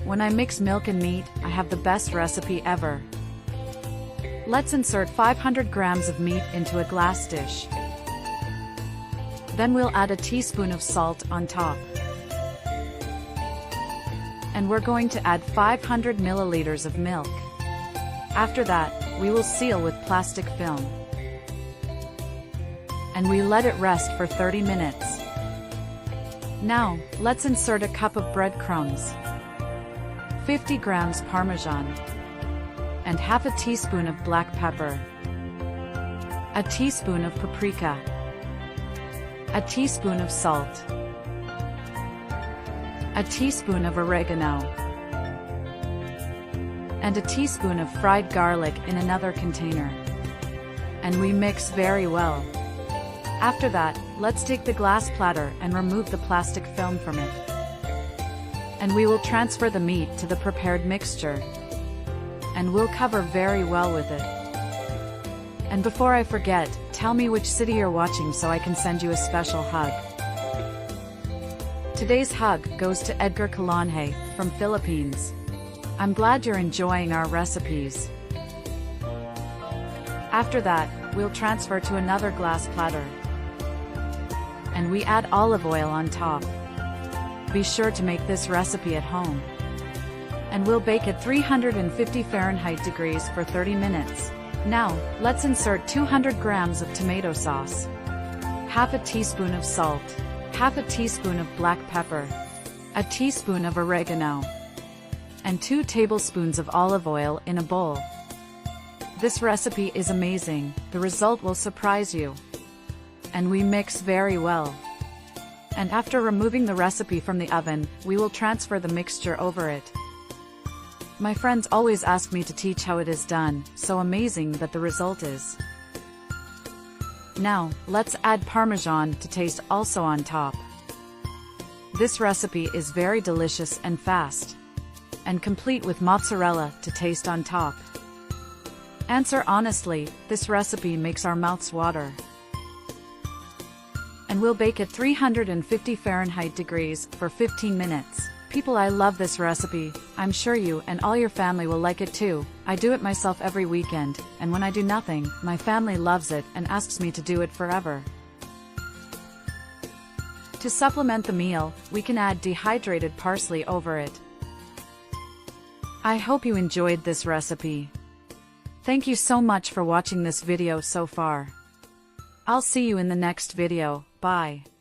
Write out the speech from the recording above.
When I mix milk and meat, I have the best recipe ever. Let's insert 500 grams of meat into a glass dish. Then we'll add a teaspoon of salt on top. And we're going to add 500 milliliters of milk. After that, we will seal with plastic film. And we let it rest for 30 minutes. Now, let's insert a cup of breadcrumbs, 50 grams Parmesan, and half a teaspoon of black pepper, a teaspoon of paprika, a teaspoon of salt, a teaspoon of oregano, and a teaspoon of fried garlic in another container. And we mix very well. After that, let's take the glass platter and remove the plastic film from it. And we will transfer the meat to the prepared mixture. And we'll cover very well with it. And before I forget, tell me which city you're watching so I can send you a special hug. Today's hug goes to Edgar Kalanhe from Philippines. I'm glad you're enjoying our recipes. After that, we'll transfer to another glass platter. And we add olive oil on top. Be sure to make this recipe at home. And we'll bake at 350 Fahrenheit degrees for 30 minutes. Now, let's insert 200 grams of tomato sauce, half a teaspoon of salt, half a teaspoon of black pepper, a teaspoon of oregano, and 2 tablespoons of olive oil in a bowl. This recipe is amazing, the result will surprise you. And we mix very well. And after removing the recipe from the oven, we will transfer the mixture over it. My friends always ask me to teach how it is done, so amazing that the result is. Now, let's add Parmesan to taste also on top. This recipe is very delicious and fast. And complete with mozzarella to taste on top. Answer honestly, this recipe makes our mouths water. And we'll bake at 350 Fahrenheit degrees for 15 minutes. People, I love this recipe. I'm sure you and all your family will like it too. I do it myself every weekend, and when I do nothing, my family loves it and asks me to do it forever. To supplement the meal, we can add dehydrated parsley over it. I hope you enjoyed this recipe. Thank you so much for watching this video so far. I'll see you in the next video. Bye.